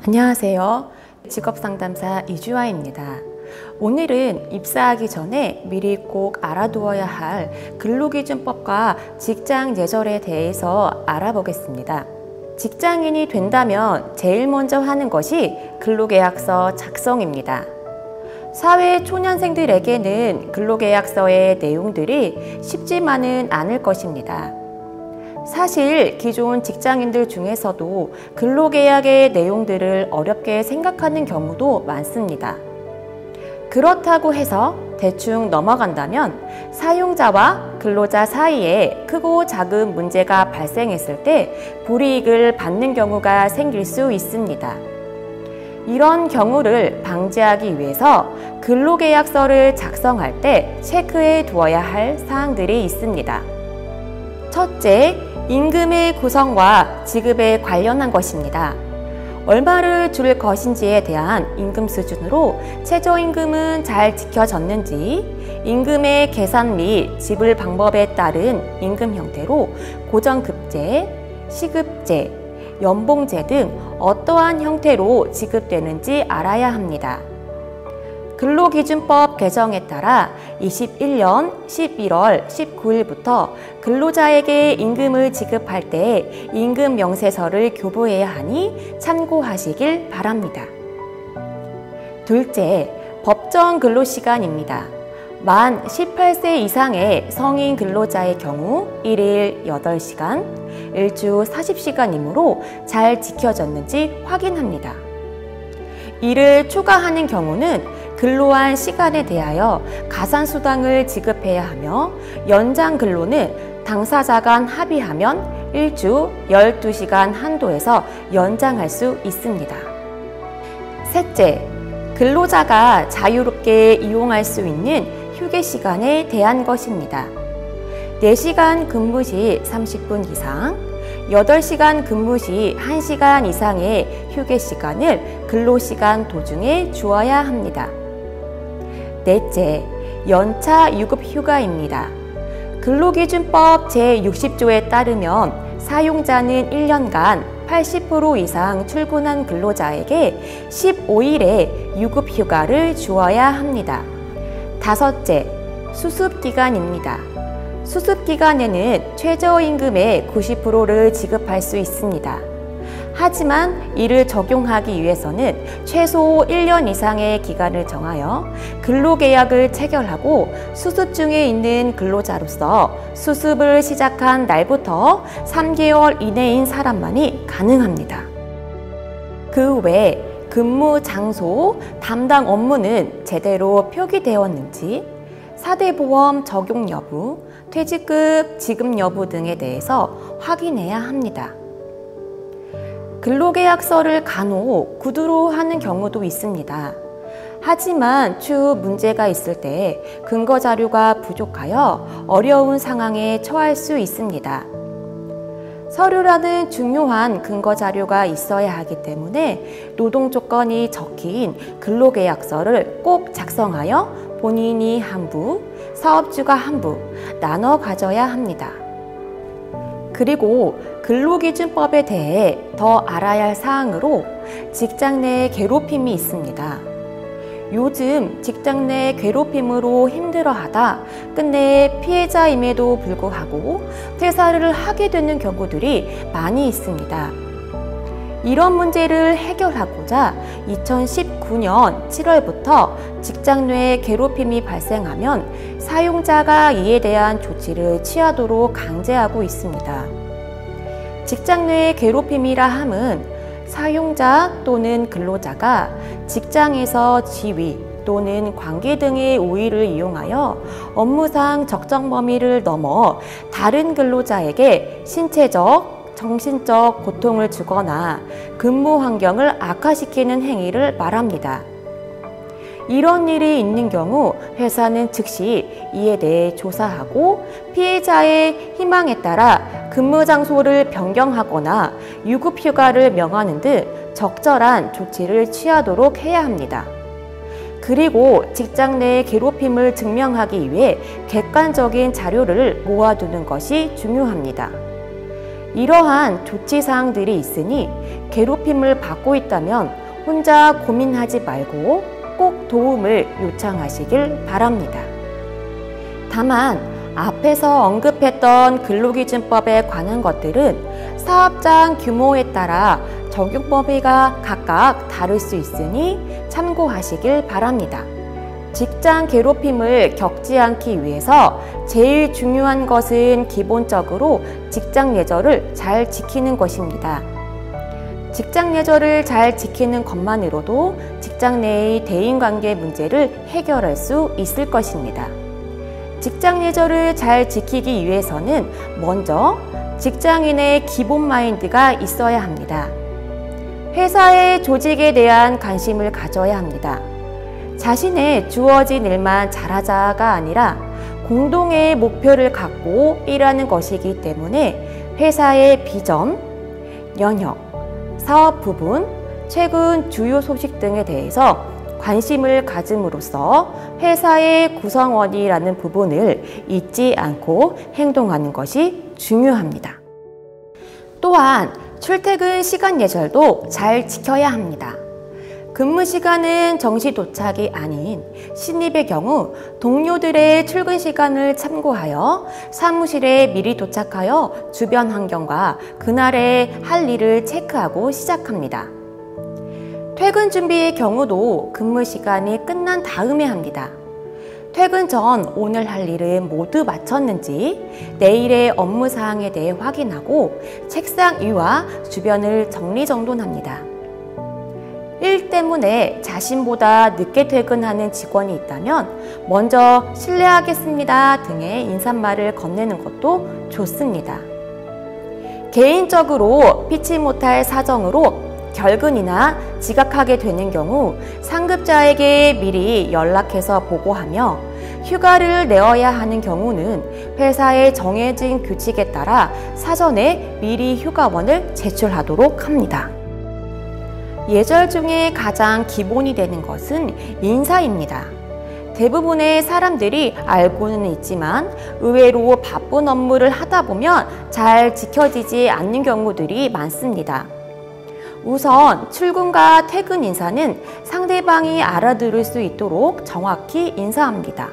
안녕하세요. 직업상담사 이주아입니다. 오늘은 입사하기 전에 미리 꼭 알아두어야 할 근로기준법과 직장 예절에 대해서 알아보겠습니다. 직장인이 된다면 제일 먼저 하는 것이 근로계약서 작성입니다. 사회 초년생들에게는 근로계약서의 내용들이 쉽지만은 않을 것입니다. 사실 기존 직장인들 중에서도 근로계약의 내용들을 어렵게 생각하는 경우도 많습니다. 그렇다고 해서 대충 넘어간다면 사용자와 근로자 사이에 크고 작은 문제가 발생했을 때 불이익을 받는 경우가 생길 수 있습니다. 이런 경우를 방지하기 위해서 근로계약서를 작성할 때 체크해 두어야 할 사항들이 있습니다. 첫째, 임금의 구성과 지급에 관련한 것입니다. 얼마를 줄 것인지에 대한 임금 수준으로 최저임금은 잘 지켜졌는지, 임금의 계산 및 지불 방법에 따른 임금 형태로 고정급제, 시급제, 연봉제 등 어떠한 형태로 지급되는지 알아야 합니다. 근로기준법 개정에 따라 21년 11월 19일부터 근로자에게 임금을 지급할 때 임금 명세서를 교부해야 하니 참고하시길 바랍니다. 둘째, 법정 근로시간입니다. 만 18세 이상의 성인 근로자의 경우 1일 8시간, 일주 40시간이므로 잘 지켜졌는지 확인합니다. 이를 초과하는 경우는 근로한 시간에 대하여 가산수당을 지급해야 하며, 연장 근로는 당사자 간 합의하면 일주 12시간 한도에서 연장할 수 있습니다. 셋째, 근로자가 자유롭게 이용할 수 있는 휴게 시간에 대한 것입니다. 4시간 근무 시 30분 이상, 8시간 근무 시 1시간 이상의 휴게 시간을 근로시간 도중에 주어야 합니다. 넷째, 연차 유급휴가입니다. 근로기준법 제60조에 따르면 사용자는 1년간 80% 이상 출근한 근로자에게 15일의 유급휴가를 주어야 합니다. 다섯째, 수습기간입니다. 수습기간에는 최저임금의 90%를 지급할 수 있습니다. 하지만 이를 적용하기 위해서는 최소 1년 이상의 기간을 정하여 근로계약을 체결하고 수습 중에 있는 근로자로서 수습을 시작한 날부터 3개월 이내인 사람만이 가능합니다. 그 외 근무 장소, 담당 업무는 제대로 표기되었는지, 4대 보험 적용 여부, 퇴직급 지급 여부 등에 대해서 확인해야 합니다. 근로계약서를 간혹 구두로 하는 경우도 있습니다. 하지만 추후 문제가 있을 때 근거 자료가 부족하여 어려운 상황에 처할 수 있습니다. 서류라는 중요한 근거 자료가 있어야 하기 때문에 노동 조건이 적힌 근로계약서를 꼭 작성하여 본인이 한 부, 사업주가 한 부 나눠 가져야 합니다. 그리고 근로기준법에 대해 더 알아야 할 사항으로 직장 내 괴롭힘이 있습니다. 요즘 직장 내 괴롭힘으로 힘들어하다 끝내 피해자임에도 불구하고 퇴사를 하게 되는 경우들이 많이 있습니다. 이런 문제를 해결하고자 2019년 7월부터 직장 내 괴롭힘이 발생하면 사용자가 이에 대한 조치를 취하도록 강제하고 있습니다. 직장 내 괴롭힘이라 함은 사용자 또는 근로자가 직장에서 지위 또는 관계 등의 우위를 이용하여 업무상 적정 범위를 넘어 다른 근로자에게 신체적, 정신적 고통을 주거나 근무 환경을 악화시키는 행위를 말합니다. 이런 일이 있는 경우 회사는 즉시 이에 대해 조사하고 피해자의 희망에 따라 근무 장소를 변경하거나 유급휴가를 명하는 등 적절한 조치를 취하도록 해야 합니다. 그리고 직장 내 괴롭힘을 증명하기 위해 객관적인 자료를 모아두는 것이 중요합니다. 이러한 조치사항들이 있으니 괴롭힘을 받고 있다면 혼자 고민하지 말고 꼭 도움을 요청하시길 바랍니다. 다만 앞에서 언급했던 근로기준법에 관한 것들은 사업장 규모에 따라 적용 범위가 각각 다를 수 있으니 참고하시길 바랍니다. 직장 괴롭힘을 겪지 않기 위해서 제일 중요한 것은 기본적으로 직장 예절을 잘 지키는 것입니다. 직장 예절을 잘 지키는 것만으로도 직장 내의 대인관계 문제를 해결할 수 있을 것입니다. 직장 예절을 잘 지키기 위해서는 먼저 직장인의 기본 마인드가 있어야 합니다. 회사의 조직에 대한 관심을 가져야 합니다. 자신의 주어진 일만 잘하자가 아니라 공동의 목표를 갖고 일하는 것이기 때문에 회사의 비전, 영역, 사업 부분, 최근 주요 소식 등에 대해서 관심을 가짐으로써 회사의 구성원이라는 부분을 잊지 않고 행동하는 것이 중요합니다. 또한 출퇴근 시간 예절도 잘 지켜야 합니다. 근무 시간은 정시 도착이 아닌 신입의 경우 동료들의 출근 시간을 참고하여 사무실에 미리 도착하여 주변 환경과 그날의 할 일을 체크하고 시작합니다. 퇴근 준비의 경우도 근무 시간이 끝난 다음에 합니다. 퇴근 전 오늘 할 일은 모두 마쳤는지 내일의 업무 사항에 대해 확인하고 책상 위와 주변을 정리정돈합니다. 일 때문에 자신보다 늦게 퇴근하는 직원이 있다면 먼저 실례하겠습니다 등의 인사말을 건네는 것도 좋습니다. 개인적으로 피치 못할 사정으로 결근이나 지각하게 되는 경우 상급자에게 미리 연락해서 보고하며 휴가를 내어야 하는 경우는 회사의 정해진 규칙에 따라 사전에 미리 휴가원을 제출하도록 합니다. 예절 중에 가장 기본이 되는 것은 인사입니다. 대부분의 사람들이 알고는 있지만 의외로 바쁜 업무를 하다 보면 잘 지켜지지 않는 경우들이 많습니다. 우선 출근과 퇴근 인사는 상대방이 알아들을 수 있도록 정확히 인사합니다.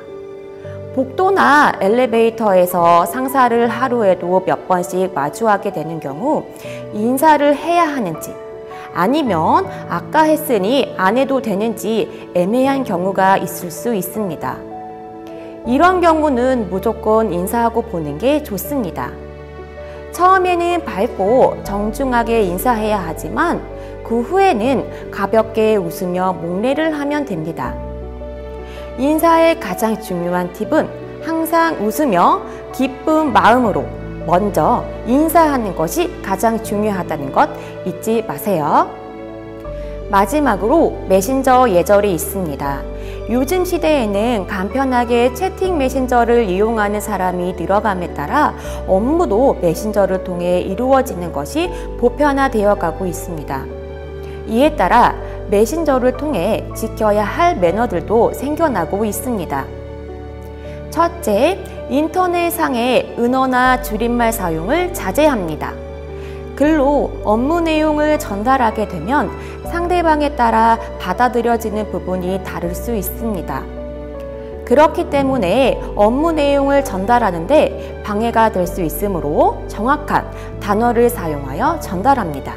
복도나 엘리베이터에서 상사를 하루에도 몇 번씩 마주하게 되는 경우 인사를 해야 하는지 아니면 아까 했으니 안 해도 되는지 애매한 경우가 있을 수 있습니다. 이런 경우는 무조건 인사하고 보는 게 좋습니다. 처음에는 밝고 정중하게 인사해야 하지만 그 후에는 가볍게 웃으며 목례를 하면 됩니다. 인사의 가장 중요한 팁은 항상 웃으며 기쁜 마음으로 먼저 인사하는 것이 가장 중요하다는 것 잊지 마세요. 마지막으로 메신저 예절이 있습니다. 요즘 시대에는 간편하게 채팅 메신저를 이용하는 사람이 늘어감에 따라 업무도 메신저를 통해 이루어지는 것이 보편화되어 가고 있습니다. 이에 따라 메신저를 통해 지켜야 할 매너들도 생겨나고 있습니다. 첫째, 인터넷상의 은어나 줄임말 사용을 자제합니다. 글로 업무 내용을 전달하게 되면 상대방에 따라 받아들여지는 부분이 다를 수 있습니다. 그렇기 때문에 업무 내용을 전달하는데 방해가 될 수 있으므로 정확한 단어를 사용하여 전달합니다.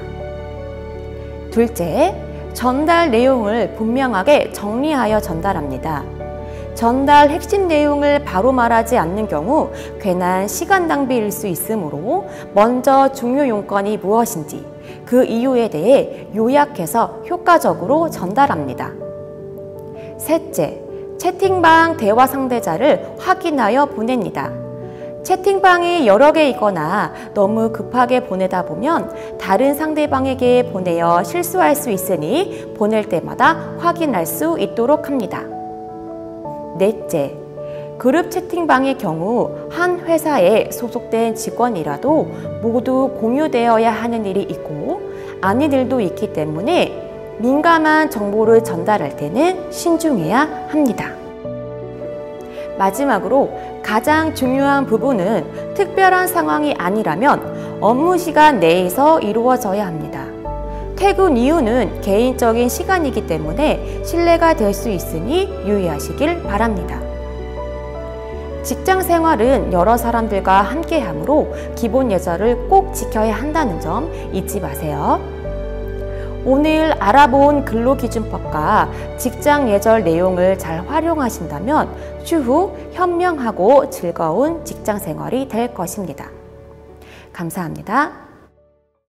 둘째, 전달 내용을 분명하게 정리하여 전달합니다. 전달 핵심 내용을 바로 말하지 않는 경우 괜한 시간 낭비일 수 있으므로 먼저 중요 용건이 무엇인지 그 이유에 대해 요약해서 효과적으로 전달합니다. 셋째, 채팅방 대화 상대자를 확인하여 보냅니다. 채팅방이 여러 개이거나 너무 급하게 보내다 보면 다른 상대방에게 보내어 실수할 수 있으니 보낼 때마다 확인할 수 있도록 합니다. 넷째, 그룹 채팅방의 경우 한 회사에 소속된 직원이라도 모두 공유되어야 하는 일이 있고 아닌 일도 있기 때문에 민감한 정보를 전달할 때는 신중해야 합니다. 마지막으로 가장 중요한 부분은 특별한 상황이 아니라면 업무 시간 내에서 이루어져야 합니다. 퇴근 이후는 개인적인 시간이기 때문에 신뢰가 될 수 있으니 유의하시길 바랍니다. 직장 생활은 여러 사람들과 함께 하므로 기본 예절을 꼭 지켜야 한다는 점 잊지 마세요. 오늘 알아본 근로기준법과 직장 예절 내용을 잘 활용하신다면 추후 현명하고 즐거운 직장 생활이 될 것입니다. 감사합니다.